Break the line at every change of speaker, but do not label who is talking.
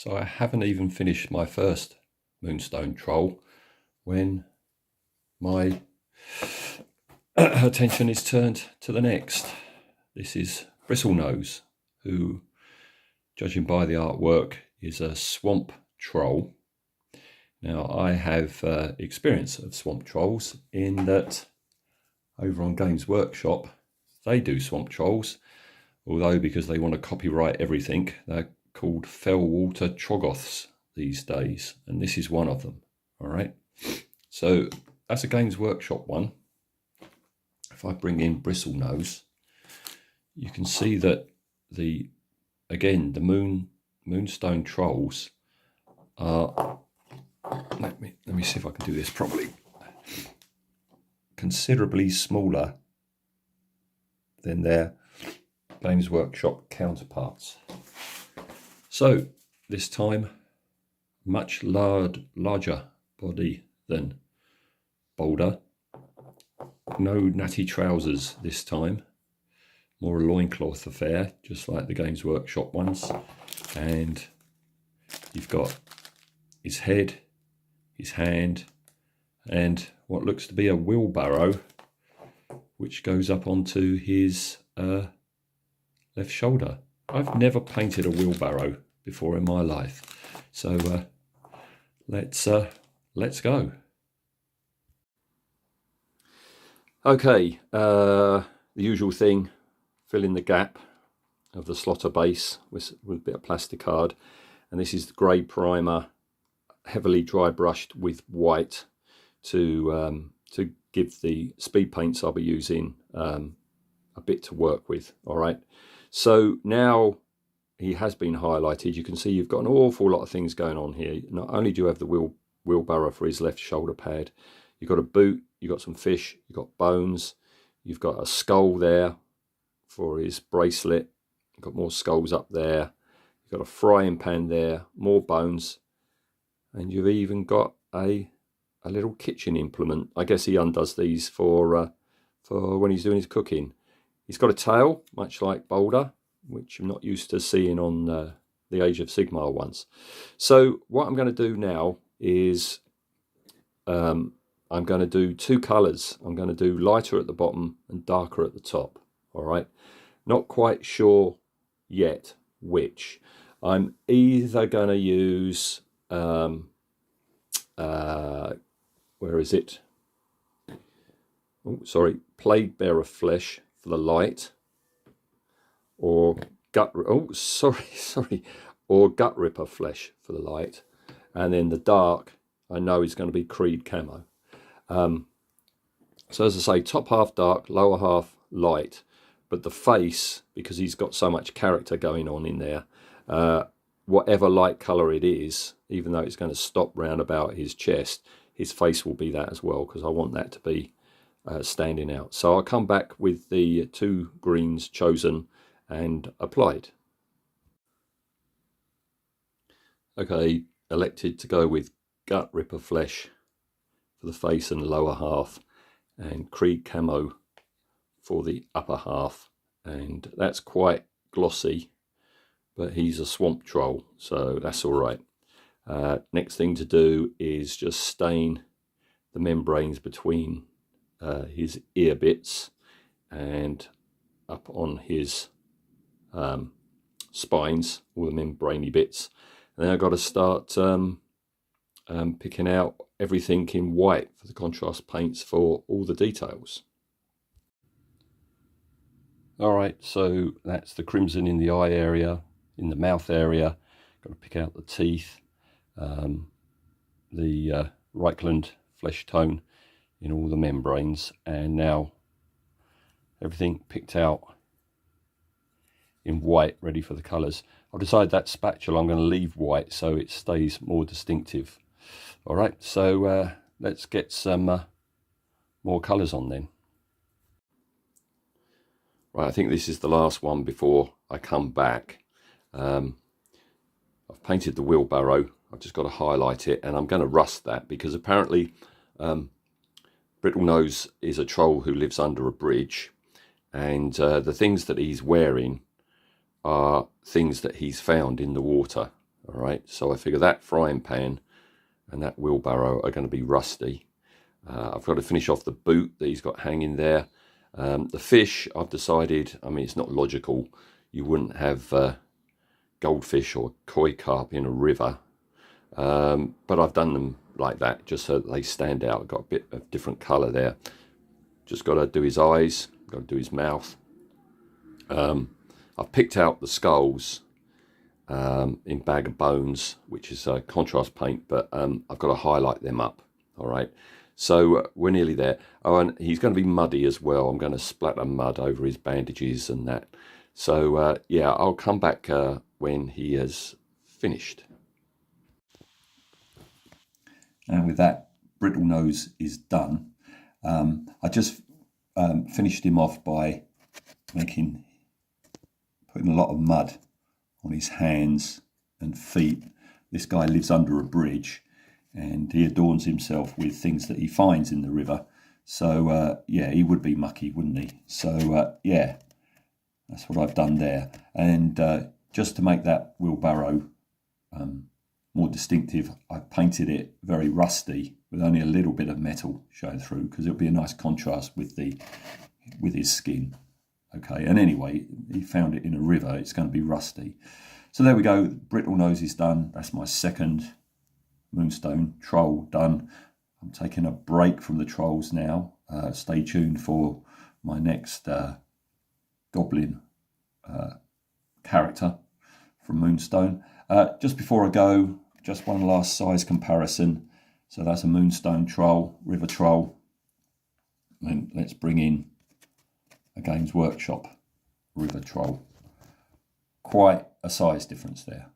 So I haven't even finished my first Moonstone Troll when my attention is turned to the next. This is Bristlenose, who, judging by the artwork, is a swamp troll. Now, I have experience of swamp trolls in that over on Games Workshop, they do swamp trolls, although because they want to copyright everything, they're called Fellwater Troggoths these days, and this is one of them. All right, so that's a Games Workshop one. If I bring in Bristlenose, you can see that the Moonstone trolls are, let me see if I can do this properly, considerably smaller than their Games Workshop counterparts. So this time, much larger body than Boulder. No natty trousers this time, more a loincloth affair, just like the Games Workshop ones. And you've got his head, his hand, and what looks to be a wheelbarrow, which goes up onto his left shoulder. I've never painted a wheelbarrow before in my life, so let's go. Okay, the usual thing, fill in the gap of the slotter base with a bit of plasticard, and this is the grey primer, heavily dry brushed with white to give the speed paints I'll be using a bit to work with. All right, so now he has been highlighted. You can see you've got an awful lot of things going on here. Not only do you have the wheelbarrow for his left shoulder pad, you've got a boot, you've got some fish, you've got bones, you've got a skull there for his bracelet, you've got more skulls up there, you've got a frying pan there, more bones, and you've even got a little kitchen implement. I guess he undoes these for when he's doing his cooking. He's got a tail, much like Boulder, which I'm not used to seeing on the Age of Sigmar ones. So what I'm going to do now is I'm going to do two colours. I'm going to do lighter at the bottom and darker at the top. All right, not quite sure yet which. I'm either going to use where is it? Oh, sorry, Plague Bearer Flesh for the light, or or Gut Ripper Flesh for the light, and then the dark I know is going to be Creed Camo. So as I say, top half dark, lower half light, but the face, because he's got so much character going on in there, whatever light colour it is, even though it's going to stop round about his chest, his face will be that as well, because I want that to be standing out. So I'll come back with the two greens chosen and applied. Okay, elected to go with Gut Ripper Flesh for the face and lower half, and Creed Camo for the upper half, and that's quite glossy, but he's a swamp troll, so that's all right. Next thing to do is just stain the membranes between his ear bits and up on his spines, all the membraney bits. And then I've got to start picking out everything in white for the contrast paints for all the details. All right, so that's the crimson in the eye area, in the mouth area. Got to pick out the teeth, the Reichland flesh tone in all the membranes, and now everything picked out in white, ready for the colours. I've decided that spatula I'm going to leave white so it stays more distinctive. All right, so let's get some more colours on then. Right, I think this is the last one before I come back. I've painted the wheelbarrow. I've just got to highlight it, and I'm going to rust that because apparently Bristlenose is a troll who lives under a bridge, and the things that he's wearing are things that he's found in the water. All right, so I figure that frying pan and that wheelbarrow are going to be rusty. I've got to finish off the boot that he's got hanging there. The fish, I've decided, I mean, it's not logical. You wouldn't have goldfish or koi carp in a river. But I've done them like that, just so that they stand out. I've got a bit of different colour there. Just got to do his eyes, got to do his mouth. I've picked out the skulls in Bag of Bones, which is a contrast paint, but I've got to highlight them up. All right, so we're nearly there. Oh, and he's going to be muddy as well. I'm going to splatter mud over his bandages and that. So yeah, I'll come back when he has finished. And with that, Bristlenose is done. I just finished him off by putting a lot of mud on his hands and feet. This guy lives under a bridge and he adorns himself with things that he finds in the river. So yeah, he would be mucky, wouldn't he? So yeah, that's what I've done there. And just to make that wheelbarrow more distinctive, I painted it very rusty with only a little bit of metal showing through, because it'll be a nice contrast with his skin. Okay, and anyway, he found it in a river, it's going to be rusty. So there we go, Bristlenose is done. That's my second Moonstone troll done. I'm taking a break from the trolls now. Stay tuned for my next goblin character from Moonstone. Just before I go, just one last size comparison. So that's a Moonstone troll, river troll. And let's bring in a Games Workshop river troll. Quite a size difference there.